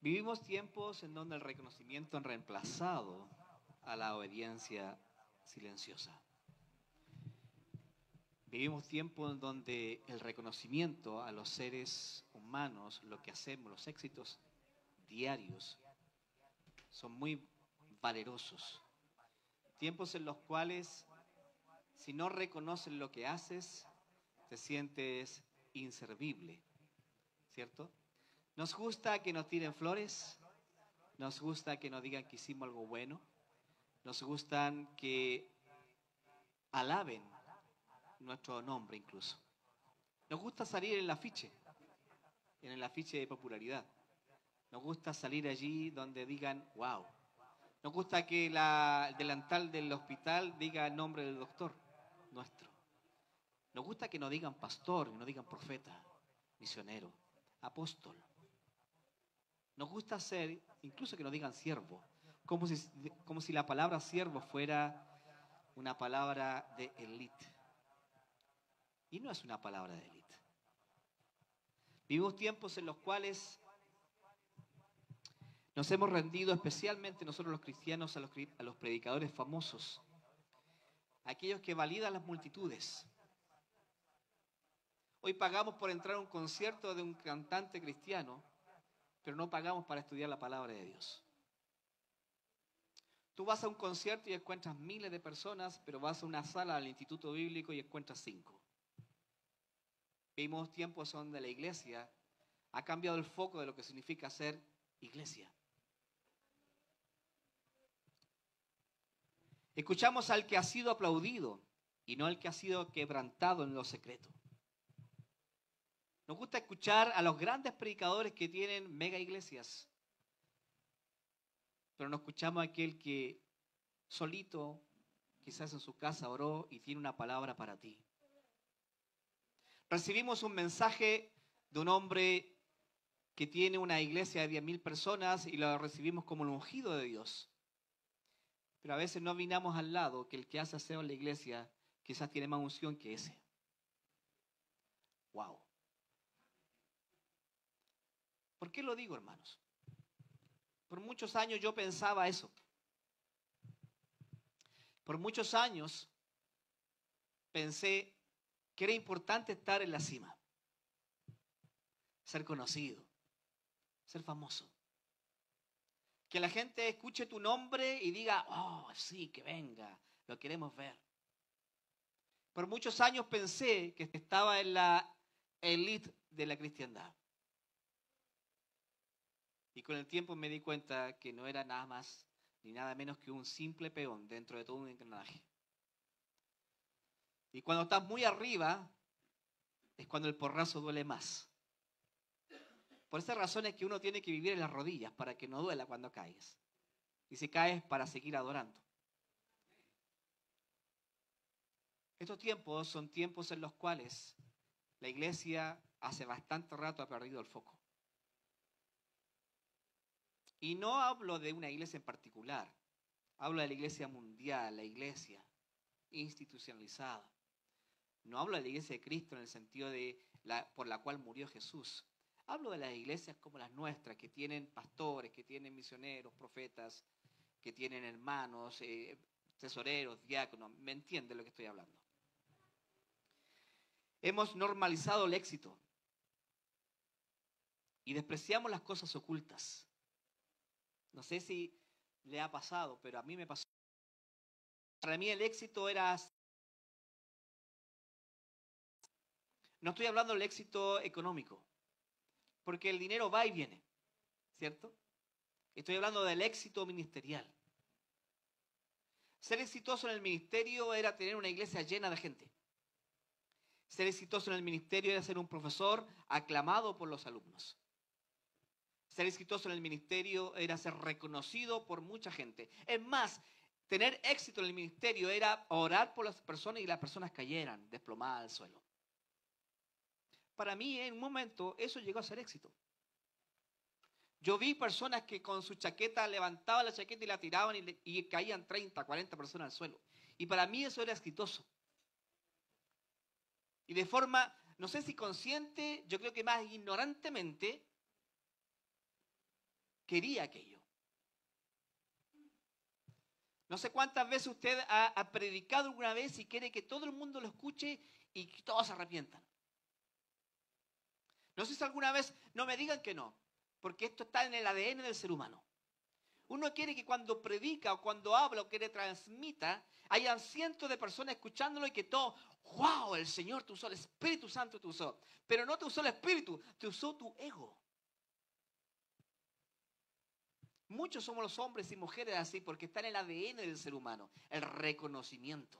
Vivimos tiempos en donde el reconocimiento han reemplazado a la obediencia silenciosa. Vivimos tiempos en donde el reconocimiento a los seres humanos, lo que hacemos, los éxitos diarios, son muy valerosos. Tiempos en los cuales, si no reconoces lo que haces, te sientes inservible, ¿cierto? Nos gusta que nos tiren flores, nos gusta que nos digan que hicimos algo bueno, nos gustan que alaben nuestro nombre incluso. Nos gusta salir en el afiche de popularidad. Nos gusta salir allí donde digan, wow. Nos gusta que el delantal del hospital diga el nombre del doctor nuestro. Nos gusta que nos digan pastor, que nos digan profeta, misionero, apóstol. Nos gusta ser, incluso que nos digan siervo, como si la palabra siervo fuera una palabra de élite. Y no es una palabra de élite. Vivimos tiempos en los cuales nos hemos rendido, especialmente nosotros los cristianos, a los predicadores famosos, aquellos que validan las multitudes. Hoy pagamos por entrar a un concierto de un cantante cristiano, pero no pagamos para estudiar la palabra de Dios. Tú vas a un concierto y encuentras miles de personas, pero vas a una sala del Instituto Bíblico y encuentras 5. Vivimos tiempos donde la iglesia ha cambiado el foco de lo que significa ser iglesia. Escuchamos al que ha sido aplaudido y no al que ha sido quebrantado en lo secreto. Nos gusta escuchar a los grandes predicadores que tienen mega iglesias, pero no escuchamos a aquel que solito, quizás en su casa, oró y tiene una palabra para ti. Recibimos un mensaje de un hombre que tiene una iglesia de 10.000 personas y lo recibimos como el ungido de Dios. Pero a veces no vinamos al lado que el que hace aseo en la iglesia quizás tiene más unción que ese. Wow. ¿Por qué lo digo, hermanos? Por muchos años yo pensaba eso. Por muchos años pensé que era importante estar en la cima, ser conocido, ser famoso. Que la gente escuche tu nombre y diga, oh, sí, que venga, lo queremos ver. Por muchos años pensé que estaba en la élite de la cristiandad. Y con el tiempo me di cuenta que no era nada más ni nada menos que un simple peón dentro de todo un engranaje. Y cuando estás muy arriba es cuando el porrazo duele más. Por esa razón es que uno tiene que vivir en las rodillas para que no duela cuando caes. Y si caes, para seguir adorando. Estos tiempos son tiempos en los cuales la iglesia hace bastante rato ha perdido el foco. Y no hablo de una iglesia en particular. Hablo de la iglesia mundial, la iglesia institucionalizada. No hablo de la iglesia de Cristo en el sentido de por la cual murió Jesús. Hablo de las iglesias como las nuestras, que tienen pastores, que tienen misioneros, profetas, que tienen hermanos, tesoreros, diáconos. ¿Me entienden lo que estoy hablando? Hemos normalizado el éxito y despreciamos las cosas ocultas. No sé si le ha pasado, pero a mí me pasó. Para mí el éxito era... No estoy hablando del éxito económico, porque el dinero va y viene, ¿cierto? Estoy hablando del éxito ministerial. Ser exitoso en el ministerio era tener una iglesia llena de gente. Ser exitoso en el ministerio era ser un profesor aclamado por los alumnos. Ser exitoso en el ministerio era ser reconocido por mucha gente. Es más, tener éxito en el ministerio era orar por las personas y las personas cayeran desplomadas al suelo. Para mí, en un momento, eso llegó a ser éxito. Yo vi personas que con su chaqueta levantaban la chaqueta y la tiraban y caían 30, 40 personas al suelo. Y para mí eso era exitoso. Y de forma, no sé si consciente, yo creo que más ignorantemente, quería aquello. No sé cuántas veces usted ha predicado alguna vez y quiere que todo el mundo lo escuche y que todos se arrepientan. No sé si alguna vez, no me digan que no, porque esto está en el ADN del ser humano. Uno quiere que cuando predica o cuando habla o quiere transmita, hayan cientos de personas escuchándolo y que todo, wow, el Señor te usó, el Espíritu Santo te usó. Pero no te usó el Espíritu, te usó tu ego. Muchos somos los hombres y mujeres así porque está en el ADN del ser humano, el reconocimiento.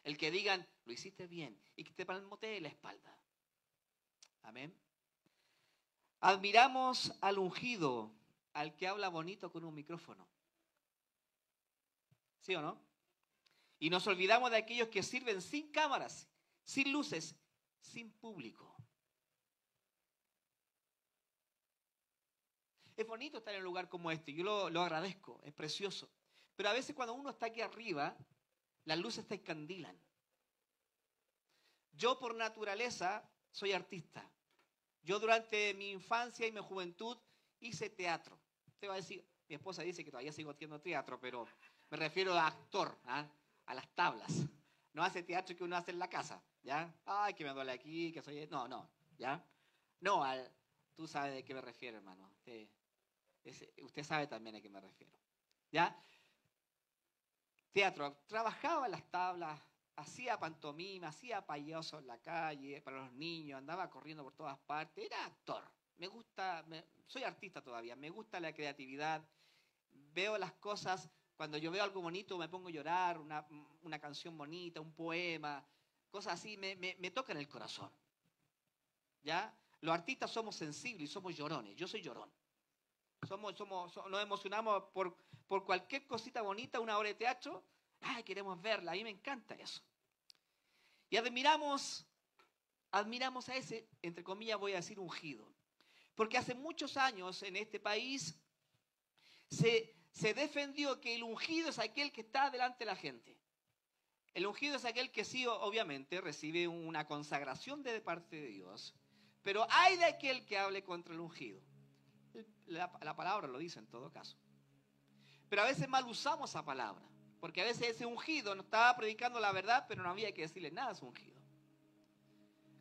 El que digan, lo hiciste bien y que te palmotee la espalda. Amén. Admiramos al ungido, al que habla bonito con un micrófono. ¿Sí o no? Y nos olvidamos de aquellos que sirven sin cámaras, sin luces, sin público. Es bonito estar en un lugar como este, yo lo agradezco, es precioso. Pero a veces cuando uno está aquí arriba, las luces te encandilan. Yo por naturaleza soy artista. Yo durante mi infancia y mi juventud hice teatro. Usted va a decir, mi esposa dice que todavía sigo haciendo teatro, pero me refiero a actor, ¿ah? A las tablas. No hace teatro que uno hace en la casa, ¿ya? Ay, que me duele aquí, que soy... No, ¿ya? No, tú sabes de qué me refiero, hermano. Usted sabe también a qué me refiero, ¿ya? Teatro, trabajaba en las tablas, hacía pantomima, hacía payaso en la calle, para los niños, andaba corriendo por todas partes, era actor. Me gusta, soy artista todavía, me gusta la creatividad, veo las cosas, cuando yo veo algo bonito me pongo a llorar, una canción bonita, un poema, cosas así, me tocan el corazón. ¿Ya? Los artistas somos sensibles y somos llorones, yo soy llorón. Nos emocionamos por cualquier cosita bonita, una obra de teatro, ay, queremos verla, a mí me encanta eso. Y admiramos a ese, entre comillas voy a decir, ungido. Porque hace muchos años en este país se defendió que el ungido es aquel que está delante de la gente. El ungido es aquel que sí, obviamente, recibe una consagración de parte de Dios, pero hay de aquel que hable contra el ungido. La palabra lo dice en todo caso. Pero a veces mal usamos esa palabra, porque a veces ese ungido no estaba predicando la verdad, pero no había que decirle nada a su ungido.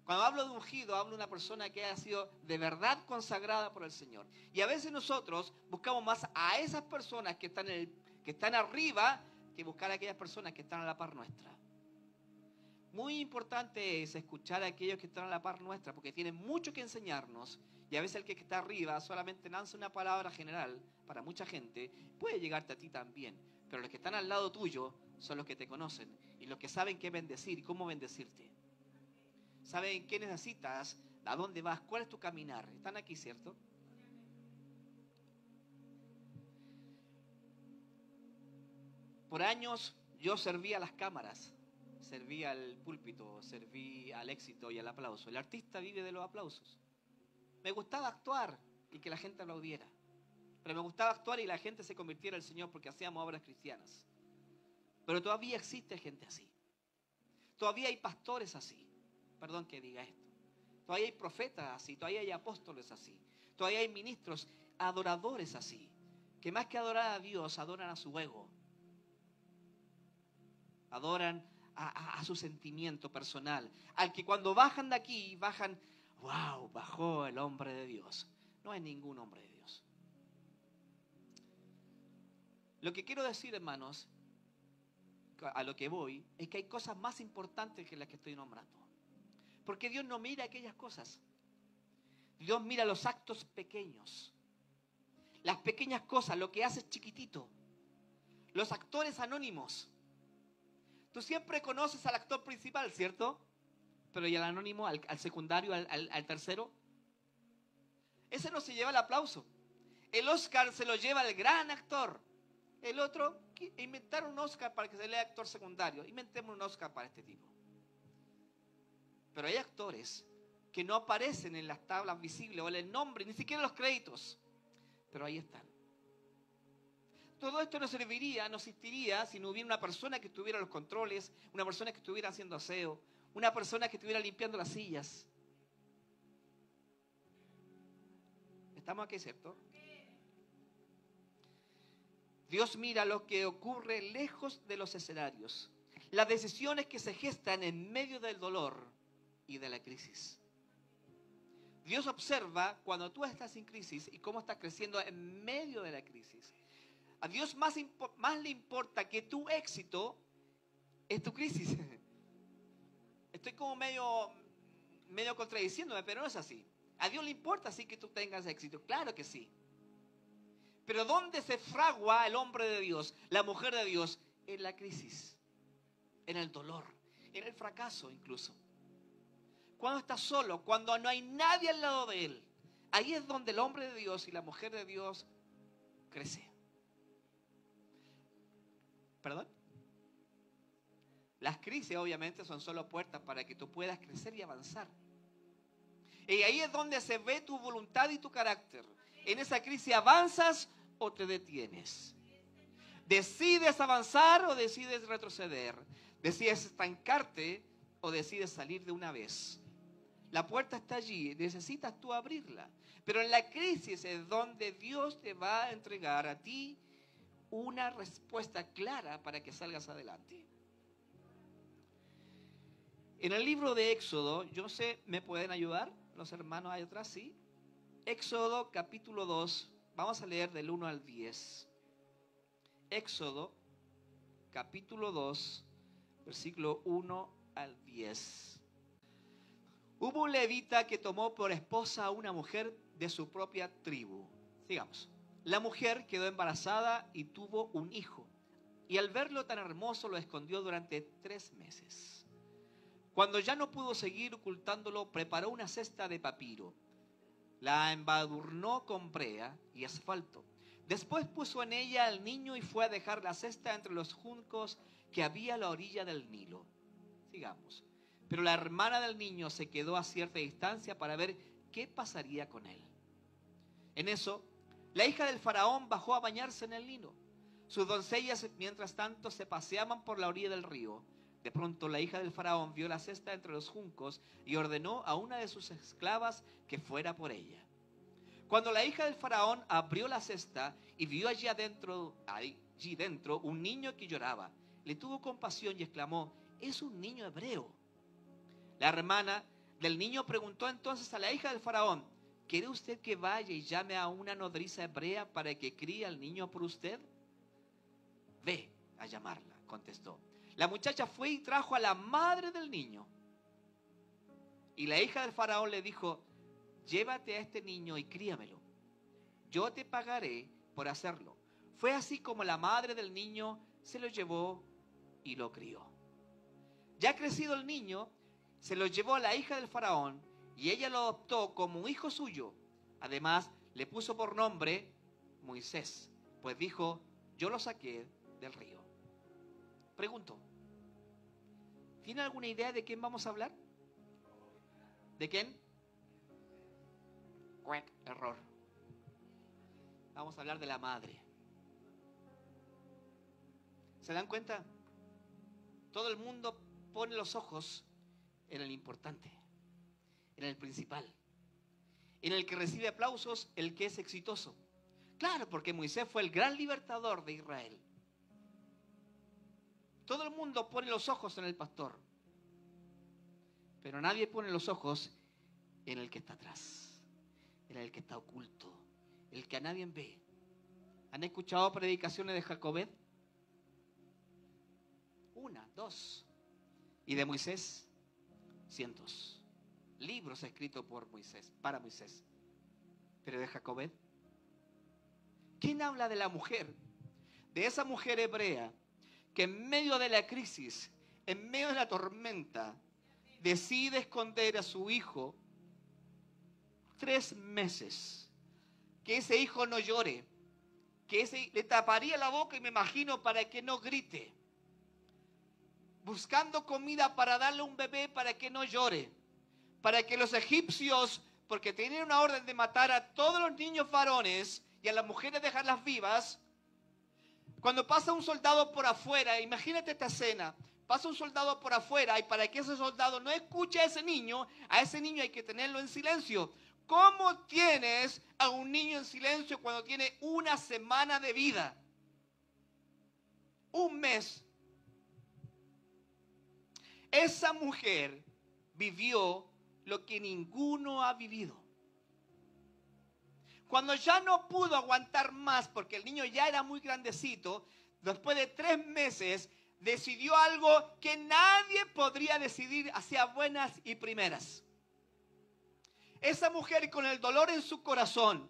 Cuando hablo de ungido, hablo de una persona que ha sido de verdad consagrada por el Señor. Y a veces nosotros buscamos más a esas personas que están arriba que buscar a aquellas personas que están a la par nuestra. Muy importante es escuchar a aquellos que están a la par nuestra, porque tienen mucho que enseñarnos. Y a veces el que está arriba solamente lanza una palabra general para mucha gente, puede llegarte a ti también. Pero los que están al lado tuyo son los que te conocen y los que saben qué bendecir y cómo bendecirte. Saben qué necesitas, a dónde vas, cuál es tu caminar. Están aquí, ¿cierto? Por años yo servía a las cámaras, serví al púlpito, serví al éxito y al aplauso. El artista vive de los aplausos. Me gustaba actuar y que la gente aplaudiera. Pero me gustaba actuar y la gente se convirtiera al Señor porque hacíamos obras cristianas. Pero todavía existe gente así. Todavía hay pastores así. Perdón que diga esto. Todavía hay profetas así. Todavía hay apóstoles así. Todavía hay ministros adoradores así. Que más que adorar a Dios, adoran a su ego. Adoran a su sentimiento personal. Al que cuando bajan de aquí, bajan, wow, bajó el hombre de Dios. No hay ningún hombre de Dios. Lo que quiero decir, hermanos, a lo que voy, es que hay cosas más importantes que las que estoy nombrando. Porque Dios no mira aquellas cosas. Dios mira los actos pequeños. Las pequeñas cosas, lo que haces chiquitito. Los actores anónimos. Tú siempre conoces al actor principal, ¿cierto? Pero ¿y al anónimo, al secundario, al tercero? Ese no se lleva el aplauso. El Oscar se lo lleva el gran actor. El otro, inventaron un Oscar para que se lea actor secundario. Inventemos un Oscar para este tipo. Pero hay actores que no aparecen en las tablas visibles o en el nombre, ni siquiera en los créditos. Pero ahí están. Todo esto no serviría, no existiría si no hubiera una persona que estuviera los controles, una persona que estuviera haciendo aseo, una persona que estuviera limpiando las sillas. Estamos aquí, ¿cierto? Dios mira lo que ocurre lejos de los escenarios, las decisiones que se gestan en medio del dolor y de la crisis. Dios observa cuando tú estás en crisis y cómo estás creciendo en medio de la crisis. A Dios más le importa que tu éxito es tu crisis. Estoy como medio contradiciéndome, pero no es así. A Dios le importa sí que tú tengas éxito, claro que sí. Pero ¿dónde se fragua el hombre de Dios, la mujer de Dios? En la crisis, en el dolor, en el fracaso incluso. Cuando está solo, cuando no hay nadie al lado de él, ahí es donde el hombre de Dios y la mujer de Dios crece. ¿Perdón? Las crisis obviamente son solo puertas para que tú puedas crecer y avanzar. Y ahí es donde se ve tu voluntad y tu carácter. En esa crisis avanzas o te detienes. Decides avanzar o decides retroceder. Decides estancarte o decides salir de una vez. La puerta está allí, necesitas tú abrirla. Pero en la crisis es donde Dios te va a entregar a ti una respuesta clara para que salgas adelante. En el libro de Éxodo, yo no sé, ¿me pueden ayudar los hermanos ahí atrás? ¿Sí? Éxodo capítulo 2, vamos a leer del 1 al 10. Éxodo capítulo 2, versículo 1 al 10. Hubo un levita que tomó por esposa a una mujer de su propia tribu. Sigamos. La mujer quedó embarazada y tuvo un hijo. Y al verlo tan hermoso lo escondió durante 3 meses. Cuando ya no pudo seguir ocultándolo, preparó una cesta de papiro. La embadurnó con brea y asfalto. Después puso en ella al niño y fue a dejar la cesta entre los juncos que había a la orilla del Nilo. Sigamos. Pero la hermana del niño se quedó a cierta distancia para ver qué pasaría con él. En eso, la hija del faraón bajó a bañarse en el Nilo. Sus doncellas, mientras tanto, se paseaban por la orilla del río. De pronto, la hija del faraón vio la cesta entre los juncos y ordenó a una de sus esclavas que fuera por ella. Cuando la hija del faraón abrió la cesta y vio allí dentro un niño que lloraba, le tuvo compasión y exclamó: «Es un niño hebreo». La hermana del niño preguntó entonces a la hija del faraón: «¿Quiere usted que vaya y llame a una nodriza hebrea para que críe al niño por usted?» «Ve a llamarla», contestó. La muchacha fue y trajo a la madre del niño. Y la hija del faraón le dijo: «Llévate a este niño y críamelo. Yo te pagaré por hacerlo». Fue así como la madre del niño se lo llevó y lo crió. Ya crecido el niño, se lo llevó a la hija del faraón y ella lo adoptó como un hijo suyo. Además, le puso por nombre Moisés, pues dijo: «Yo lo saqué del río». Pregunto, ¿tiene alguna idea de quién vamos a hablar? ¿De quién? Error. Vamos a hablar de la madre. ¿Se dan cuenta? Todo el mundo pone los ojos en el importante, en el principal, en el que recibe aplausos, el que es exitoso. Claro, porque Moisés fue el gran libertador de Israel. Todo el mundo pone los ojos en el pastor, pero nadie pone los ojos en el que está atrás, en el que está oculto, el que a nadie ve. ¿Han escuchado predicaciones de Jacobed? 1, 2. Y de Moisés, cientos. Libros escritos por Moisés, para Moisés. Pero de Jacobed, ¿quién habla de la mujer? De esa mujer hebrea que en medio de la crisis, en medio de la tormenta, decide esconder a su hijo 3 meses. Que ese hijo no llore, que le taparía la boca, y me imagino, para que no grite. Buscando comida para darle a un bebé para que no llore. Para que los egipcios, porque tenían una orden de matar a todos los niños varones y a las mujeres dejarlas vivas. Cuando pasa un soldado por afuera, imagínate esta escena, pasa un soldado por afuera y para que ese soldado no escuche a ese niño hay que tenerlo en silencio. ¿Cómo tienes a un niño en silencio cuando tiene 1 semana de vida? un mes, esa mujer vivió lo que ninguno ha vivido. Cuando ya no pudo aguantar más porque el niño ya era muy grandecito, después de 3 meses decidió algo que nadie podría decidir hacia buenas y primeras. Esa mujer, con el dolor en su corazón,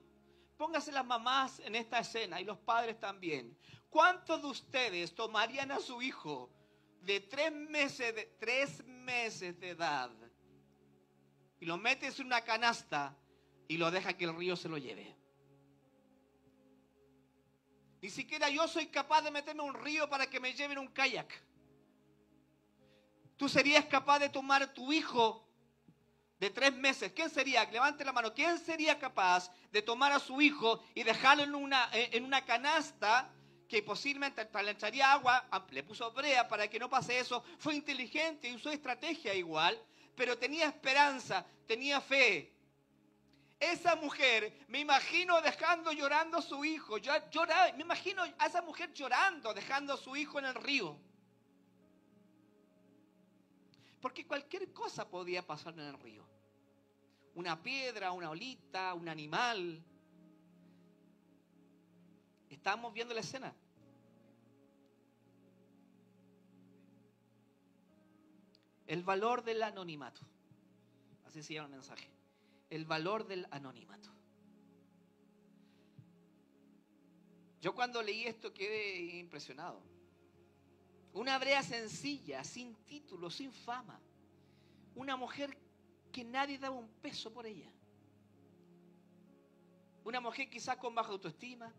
póngase las mamás en esta escena y los padres también. ¿Cuántos de ustedes tomarían a su hijo de 3 meses de edad y lo metes en una canasta y lo deja que el río se lo lleve? Ni siquiera yo soy capaz de meterme en un río para que me lleven un kayak. ¿Tú serías capaz de tomar a tu hijo de 3 meses? ¿Quién sería? Levante la mano. ¿Quién sería capaz de tomar a su hijo y dejarlo en una canasta que posiblemente le echaría agua, le puso brea para que no pase eso? Fue inteligente y usó estrategia igual, pero tenía esperanza, tenía fe. Esa mujer, me imagino dejando llorando a su hijo. Me imagino a esa mujer llorando, dejando a su hijo en el río. Porque cualquier cosa podía pasar en el río. Una piedra, una olita, un animal. Estamos viendo la escena. El valor del anonimato. Así se llama el mensaje. El valor del anonimato. Yo cuando leí esto quedé impresionado. Una hebrea sencilla, sin título, sin fama. Una mujer que nadie daba un peso por ella. Una mujer quizás con baja autoestima.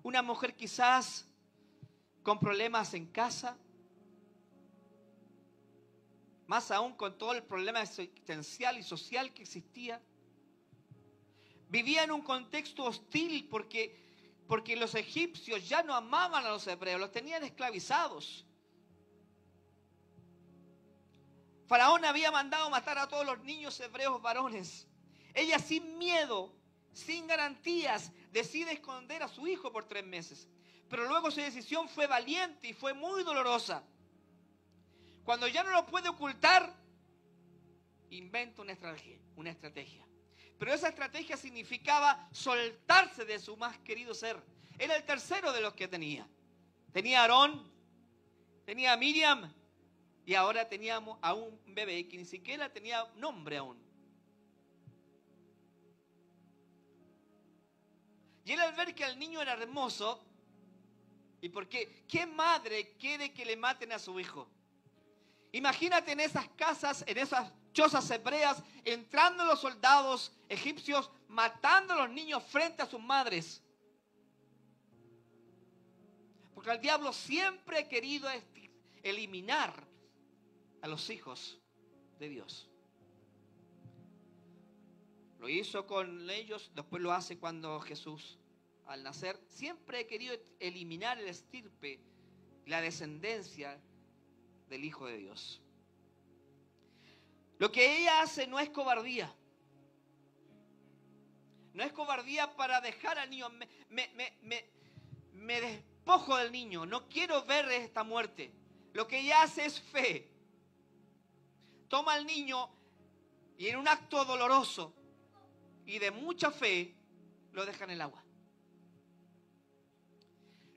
Una mujer quizás con problemas en casa. Más aún con todo el problema existencial y social que existía. Vivía en un contexto hostil porque los egipcios ya no amaban a los hebreos, los tenían esclavizados. Faraón había mandado matar a todos los niños hebreos varones. Ella, sin miedo, sin garantías, decide esconder a su hijo por 3 meses. Pero luego su decisión fue valiente y fue muy dolorosa. Cuando ya no lo puede ocultar, inventa una estrategia. Pero esa estrategia significaba soltarse de su más querido ser. Era el tercero de los que tenía. Tenía a Aarón, tenía a Miriam y ahora teníamos a un bebé que ni siquiera tenía nombre aún. Y él, al ver que el niño era hermoso, ¿y por qué? ¿Qué madre quiere que le maten a su hijo? Imagínate en esas casas, en esas chozas hebreas, entrando los soldados egipcios, matando a los niños frente a sus madres. Porque el diablo siempre ha querido eliminar a los hijos de Dios. Lo hizo con ellos, después lo hace cuando Jesús, al nacer, siempre ha querido eliminar el estirpe, la descendencia del Hijo de Dios. Lo que ella hace no es cobardía. No es cobardía para dejar al niño. Me despojo del niño. No quiero ver esta muerte. Lo que ella hace es fe. Toma al niño y en un acto doloroso y de mucha fe lo deja en el agua.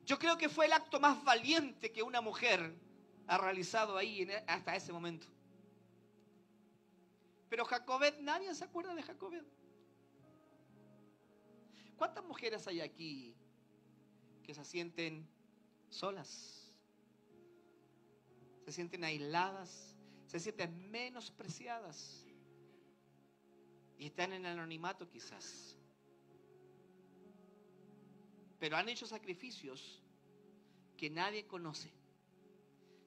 Yo creo que fue el acto más valiente que una mujer ha realizado ahí hasta ese momento. Pero Jacobed, nadie se acuerda de Jacobed. ¿Cuántas mujeres hay aquí que se sienten solas? Se sienten aisladas, se sienten menospreciadas y están en el anonimato quizás. Pero han hecho sacrificios que nadie conoce,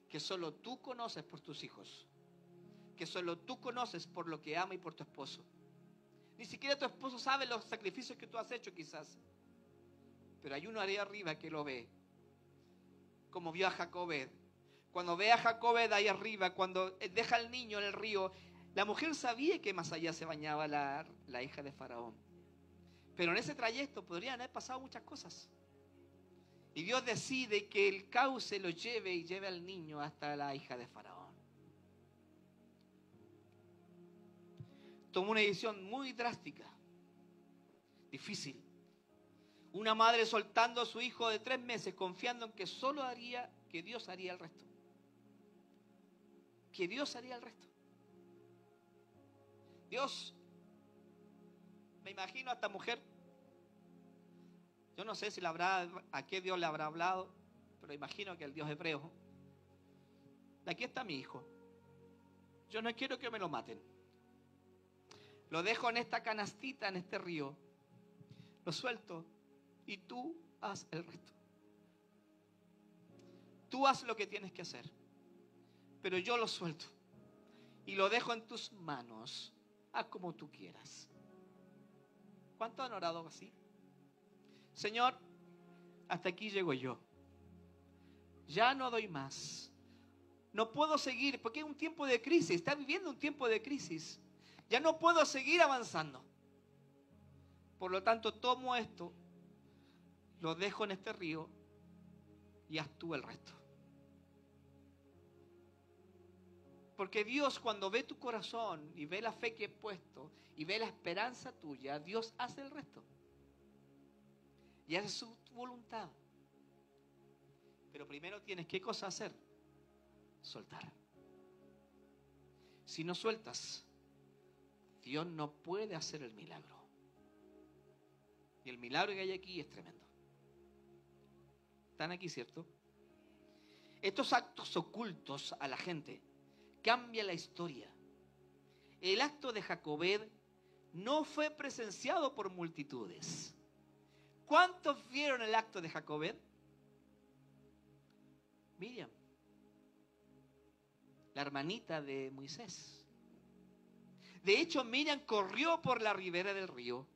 que solo tú conoces por tus hijos, que solo tú conoces por lo que ama y por tu esposo. Ni siquiera tu esposo sabe los sacrificios que tú has hecho quizás, pero hay uno ahí arriba que lo ve, como vio a Jacobed. Cuando ve a Jacobed ahí arriba, cuando deja al niño en el río, la mujer sabía que más allá se bañaba la hija de Faraón. Pero en ese trayecto podrían haber pasado muchas cosas. Y Dios decide que el cauce lo lleve y lleve al niño hasta la hija de Faraón. Tomó una decisión muy drástica, difícil. Una madre soltando a su hijo de 3 meses, confiando en que que Dios haría el resto. Que Dios haría el resto. Dios, me imagino a esta mujer, yo no sé a qué Dios le habrá hablado, pero imagino que el Dios hebreo. Aquí está mi hijo. Yo no quiero que me lo maten. Lo dejo en esta canastita, en este río. Lo suelto y tú haz el resto. Tú haz lo que tienes que hacer. Pero yo lo suelto y lo dejo en tus manos. Haz como tú quieras. ¿Cuántos han orado así? Señor, hasta aquí llego yo. Ya no doy más. No puedo seguir porque es un tiempo de crisis. Está viviendo un tiempo de crisis. Ya no puedo seguir avanzando. Por lo tanto, tomo esto, lo dejo en este río y haz tú el resto. Porque Dios, cuando ve tu corazón y ve la fe que he puesto y ve la esperanza tuya, Dios hace el resto. Y hace su voluntad. Pero primero tienes, ¿qué cosa hacer? Soltar. Si no sueltas, Dios no puede hacer el milagro. Y el milagro que hay aquí es tremendo. ¿Están aquí, cierto? Estos actos ocultos a la gente cambian la historia. El acto de Jacobed no fue presenciado por multitudes. ¿Cuántos vieron el acto de Jacobed? Miriam, la hermanita de Moisés. De hecho, Miriam corrió por la ribera del río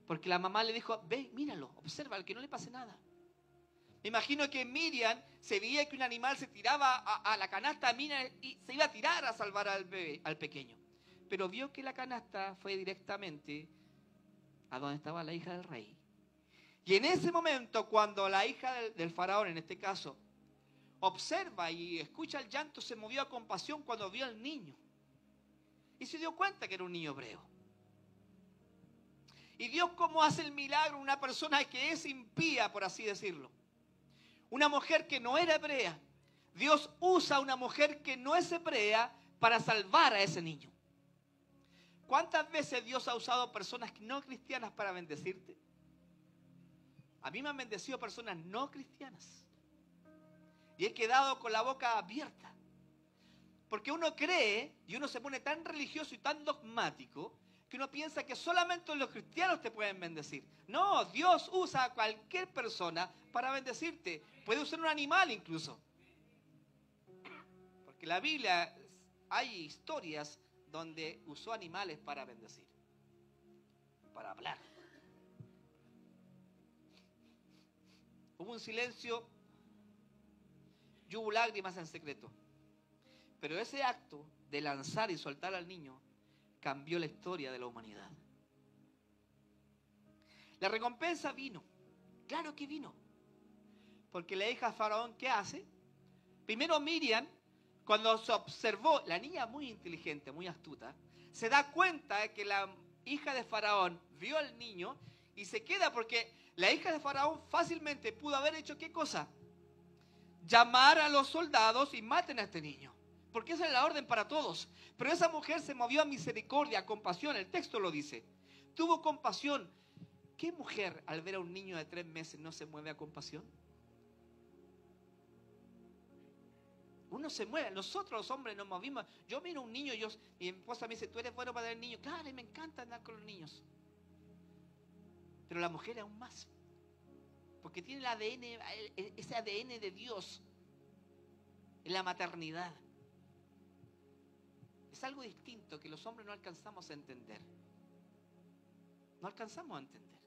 porque la mamá le dijo, ve, míralo, observa, que no le pase nada. Me imagino que Miriam se veía que un animal se tiraba a la canasta y se iba a tirar a salvar al bebé, al pequeño. Pero vio que la canasta fue directamente a donde estaba la hija del rey. Y en ese momento, cuando la hija del faraón, en este caso, observa y escucha el llanto, se movió a compasión cuando vio al niño. Y se dio cuenta que era un niño hebreo. Y Dios, ¿cómo hace el milagro? Una persona que es impía, por así decirlo. Una mujer que no era hebrea. Dios usa a una mujer que no es hebrea para salvar a ese niño. ¿Cuántas veces Dios ha usado personas no cristianas para bendecirte? A mí me han bendecido personas no cristianas. Y he quedado con la boca abierta. Porque uno cree y uno se pone tan religioso y tan dogmático que uno piensa que solamente los cristianos te pueden bendecir. No, Dios usa a cualquier persona para bendecirte. Puede usar un animal incluso. Porque en la Biblia hay historias donde usó animales para bendecir. Para hablar. Hubo un silencio y hubo lágrimas en secreto. Pero ese acto de lanzar y soltar al niño cambió la historia de la humanidad. La recompensa vino. Claro que vino. Porque la hija de Faraón, ¿qué hace? Primero Miriam, cuando se observó, la niña muy inteligente, muy astuta, se da cuenta de que la hija de Faraón vio al niño y se queda porque la hija de Faraón fácilmente pudo haber hecho ¿qué cosa? Llamar a los soldados y maten a este niño. Porque esa es la orden para todos. Pero esa mujer se movió a misericordia, a compasión. El texto lo dice. Tuvo compasión. ¿Qué mujer al ver a un niño de 3 meses no se mueve a compasión? Uno se mueve. Nosotros los hombres nos movimos. Yo miro a un niño, mi esposa me dice, ¿tú eres bueno para tener niños? Claro, y me encanta andar con los niños. Pero la mujer aún más. Porque tiene el ADN, ese ADN de Dios en la maternidad. Es algo distinto que los hombres no alcanzamos a entender. No alcanzamos a entender.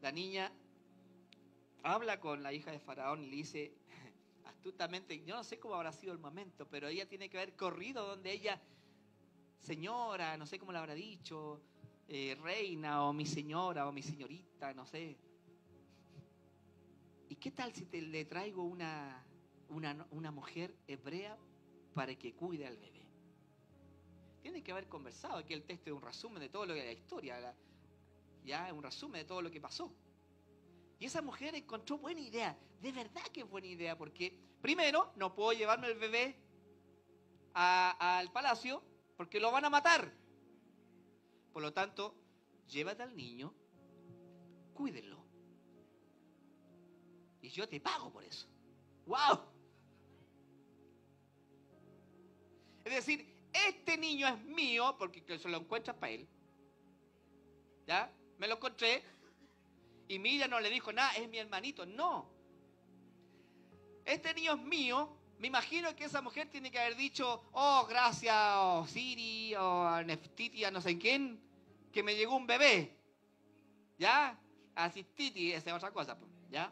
La niña habla con la hija de Faraón y le dice astutamente, yo no sé cómo habrá sido el momento, pero ella tiene que haber corrido donde ella, señora, no sé cómo le habrá dicho, reina o mi señora o mi señorita, no sé. ¿Y qué tal si le traigo una mujer hebrea para que cuide al bebé? Tienen que haber conversado. Aquí el texto es un resumen de todo lo que es la historia, ya es un resumen de todo lo que pasó. Y esa mujer encontró buena idea, de verdad que es buena idea, porque primero no puedo llevarme el bebé al palacio porque lo van a matar. Por lo tanto, llévate al niño, cuídenlo. Y yo te pago por eso. ¡Wow! Es decir, este niño es mío porque se lo encuentras para él. ¿Ya? Me lo encontré. Y Miriam no le dijo nada, es mi hermanito. No. Este niño es mío. Me imagino que esa mujer tiene que haber dicho, oh, gracias, oh, Siri, o oh, Neftiti, a no sé quién, que me llegó un bebé. ¿Ya? Asistiti, esa es otra cosa. ¿Ya?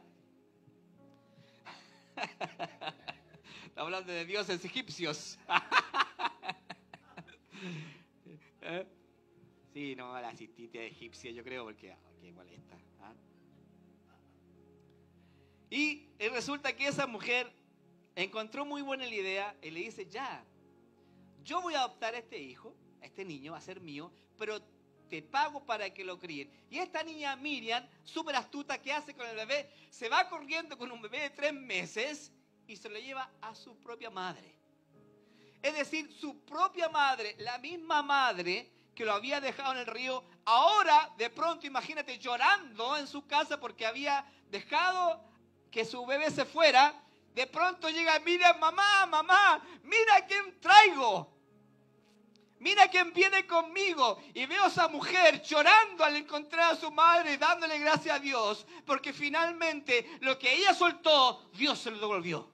Estamos hablando de dioses egipcios. Sí, no, la asistiti egipcia, yo creo, porque qué molesta. ¿Ah? Y resulta que esa mujer encontró muy buena la idea y le dice, ya, yo voy a adoptar a este hijo, a este niño, va a ser mío, pero te pago para que lo críen. Y esta niña Miriam, súper astuta, ¿qué hace con el bebé? Se va corriendo con un bebé de 3 meses y se lo lleva a su propia madre. Es decir, su propia madre, la misma madre que lo había dejado en el río, ahora de pronto, imagínate, llorando en su casa porque había dejado que su bebé se fuera. De pronto llega, mira, mamá, mira quién traigo. Mira quién viene conmigo. Y veo a esa mujer llorando al encontrar a su madre, dándole gracias a Dios, porque finalmente lo que ella soltó, Dios se lo devolvió.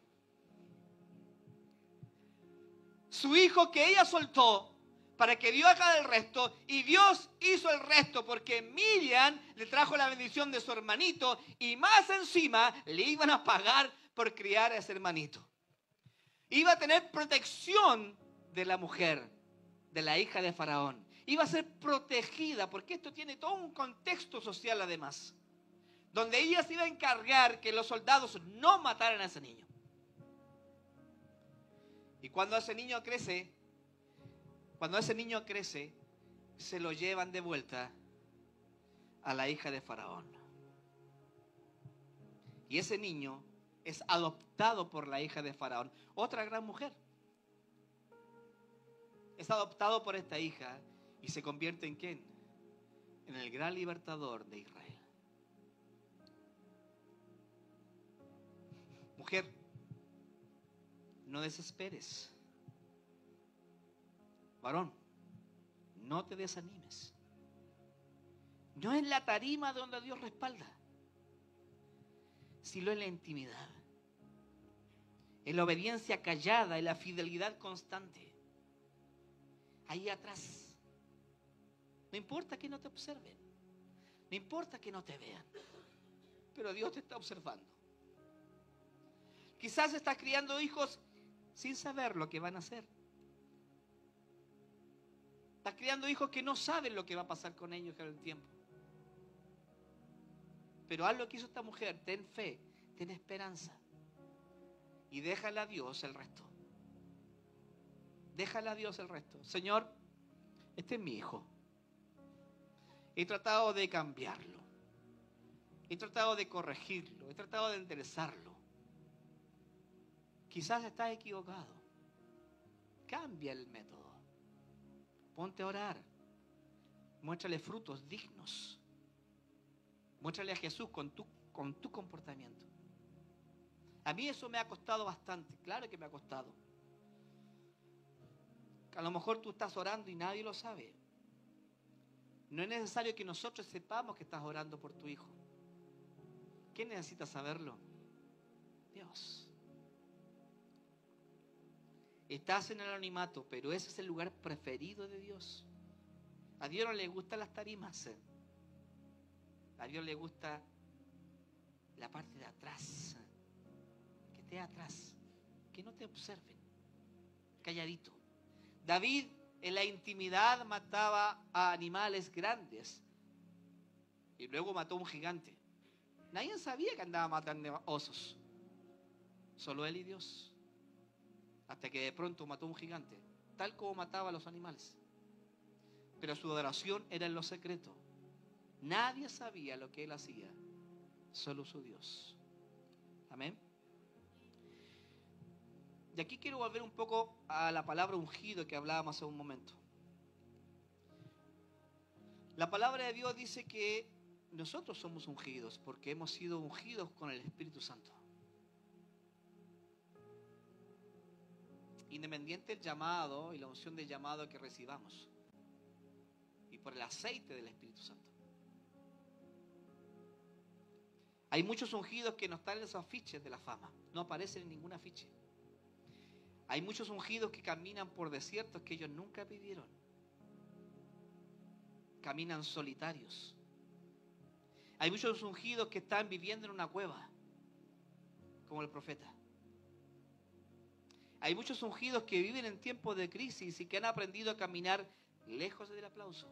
Su hijo que ella soltó para que Dios haga el resto, y Dios hizo el resto porque Miriam le trajo la bendición de su hermanito y más encima le iban a pagar por criar a ese hermanito. Iba a tener protección de la mujer, de la hija de Faraón. Iba a ser protegida porque esto tiene todo un contexto social además, donde ella se iba a encargar que los soldados no mataran a ese niño. Y cuando ese niño crece, se lo llevan de vuelta a la hija de Faraón. Y ese niño es adoptado por la hija de Faraón, otra gran mujer. Es adoptado por esta hija y se convierte ¿en quién? En el gran libertador de Israel. Mujer, no desesperes. Varón, no te desanimes. No es la tarima donde Dios respalda, sino en la intimidad, en la obediencia callada, en la fidelidad constante. Ahí atrás. No importa que no te observen, no importa que no te vean, pero Dios te está observando. Quizás estás criando hijos sin saber lo que van a hacer. Estás criando hijos que no saben lo que va a pasar con ellos con el tiempo. Pero haz lo que hizo esta mujer, ten fe, ten esperanza y déjale a Dios el resto. Déjale a Dios el resto. Señor, este es mi hijo. He tratado de cambiarlo. He tratado de corregirlo. He tratado de enderezarlo. Quizás estás equivocado. Cambia el método. Ponte a orar. Muéstrale frutos dignos. Muéstrale a Jesús con tu comportamiento. A mí eso me ha costado bastante. Claro que me ha costado. A lo mejor tú estás orando y nadie lo sabe. No es necesario que nosotros sepamos que estás orando por tu hijo. ¿Quién necesita saberlo? Dios. Estás en el anonimato, pero ese es el lugar preferido de Dios. A Dios no le gustan las tarimas. A Dios le gusta la parte de atrás. Que esté atrás. Que no te observen. Calladito. David En la intimidad mataba a animales grandes. Y luego mató a un gigante. Nadie sabía que andaba matando osos. Solo él y Dios. Hasta que de pronto mató a un gigante. Tal como mataba a los animales. Pero su adoración era en lo secreto. Nadie sabía lo que él hacía. Solo su Dios. Amén. Y aquí quiero volver un poco a la palabra ungido que hablábamos hace un momento. La palabra de Dios dice que nosotros somos ungidos porque hemos sido ungidos con el Espíritu Santo. Independiente del llamado y la unción del llamado que recibamos. Y por el aceite del Espíritu Santo. Hay muchos ungidos que no están en esos afiches de la fama. No aparecen en ningún afiche. Hay muchos ungidos que caminan por desiertos que ellos nunca pidieron. Caminan solitarios. Hay muchos ungidos que están viviendo en una cueva, como el profeta. Hay muchos ungidos que viven en tiempos de crisis y que han aprendido a caminar lejos del aplauso,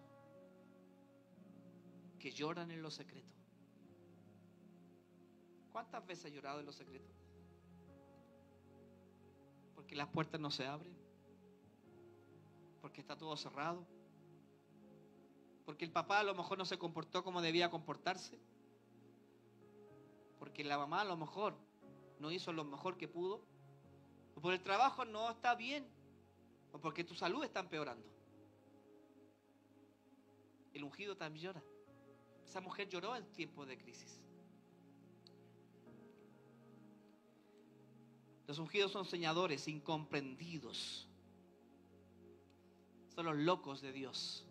que lloran en lo secreto. ¿Cuántas veces has llorado en lo secreto? Porque las puertas no se abren, porque está todo cerrado, porque el papá a lo mejor no se comportó como debía comportarse, porque la mamá a lo mejor no hizo lo mejor que pudo, o por el trabajo no está bien, o porque tu salud está empeorando. El ungido también llora. Esa mujer lloró en tiempos de crisis. Los ungidos son soñadores, incomprendidos. Son los locos de Dios.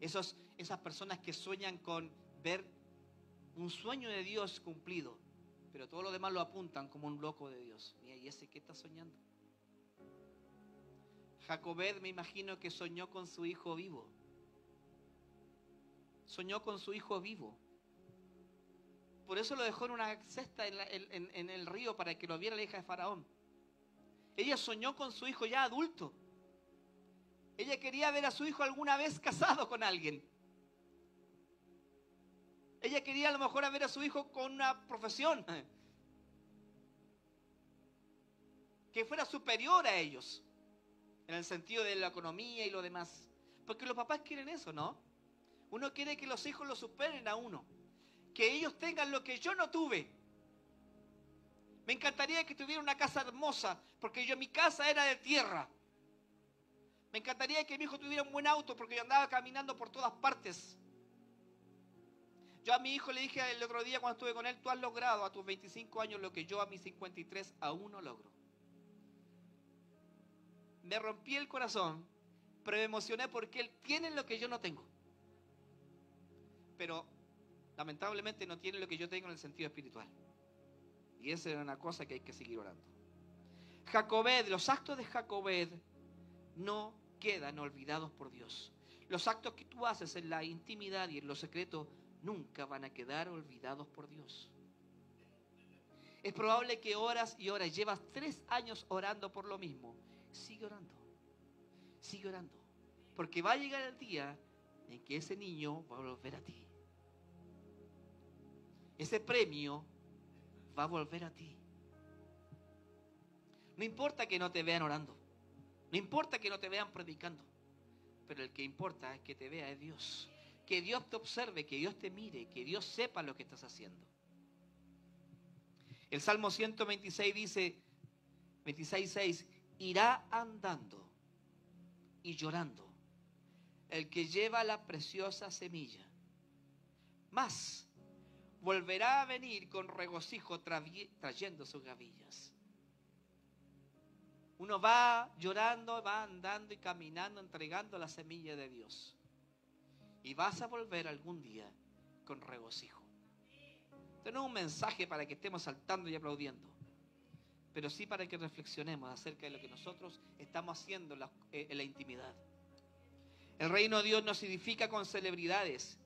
Esas personas que sueñan con ver un sueño de Dios cumplido, pero todo lo demás lo apuntan como un loco de Dios. Mira, ¿y ese qué está soñando? Jacobed, me imagino que soñó con su hijo vivo. Soñó con su hijo vivo. Por eso lo dejó en una cesta en el río para que lo viera la hija de Faraón. Ella soñó con su hijo ya adulto. Ella quería ver a su hijo alguna vez casado con alguien. Ella quería a lo mejor ver a su hijo con una profesión que fuera superior a ellos, en el sentido de la economía y lo demás. Porque los papás quieren eso, ¿no? Uno quiere que los hijos lo superen a uno. Que ellos tengan lo que yo no tuve. Me encantaría que tuviera una casa hermosa, porque mi casa era de tierra. Me encantaría que mi hijo tuviera un buen auto, porque yo andaba caminando por todas partes. Yo a mi hijo le dije el otro día cuando estuve con él, tú has logrado a tus 25 años lo que yo a mis 53 aún no logro. Me rompí el corazón, pero me emocioné porque él tiene lo que yo no tengo. Pero lamentablemente no tiene lo que yo tengo en el sentido espiritual. Y esa era una cosa que hay que seguir orando. Jacobed, los actos de Jacobed no quedan olvidados por Dios. Los actos que tú haces en la intimidad y en lo secreto nunca van a quedar olvidados por Dios. Es probable que horas y horas, llevas 3 años orando por lo mismo. Sigue orando. Sigue orando. Porque va a llegar el día en que ese niño va a volver a ti. Ese premio va a volver a ti. No importa que no te vean orando. No importa que no te vean predicando. Pero el que importa es que te vea es Dios. Que Dios te observe, que Dios te mire, que Dios sepa lo que estás haciendo. El Salmo 126 dice, 26:6, irá andando y llorando el que lleva la preciosa semilla. Mas volverá a venir con regocijo trayendo sus gavillas. Uno va llorando, va andando y caminando, entregando la semilla de Dios. Y vas a volver algún día con regocijo. Esto no es un mensaje para que estemos saltando y aplaudiendo, pero sí para que reflexionemos acerca de lo que nosotros estamos haciendo en la intimidad. El reino de Dios no se edifica con celebridades,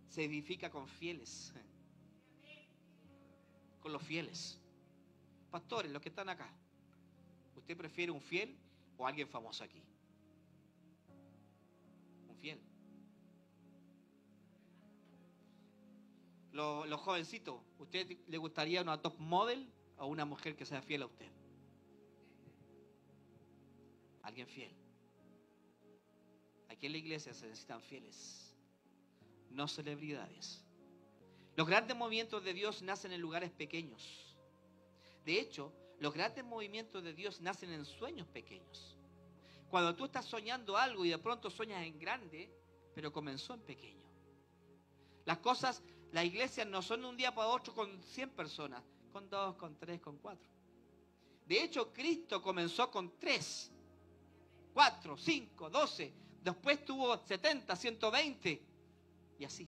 se edifica con fieles. Con los fieles. Pastores, los que están acá, ¿usted prefiere un fiel o alguien famoso aquí? fiel. Los jovencitos, ¿usted le gustaría una top model o una mujer que sea fiel a usted? Alguien fiel. Aquí en la iglesia se necesitan fieles, no celebridades. Los grandes movimientos de Dios nacen en lugares pequeños. De hecho, los grandes movimientos de Dios nacen en sueños pequeños. Cuando tú estás soñando algo y de pronto sueñas en grande, pero comenzó en pequeño. Las cosas, las iglesias no son de un día para otro con 100 personas, con 2, con 3, con 4. De hecho, Cristo comenzó con 3, 4, 5, 12. Después tuvo 70, 120 y así.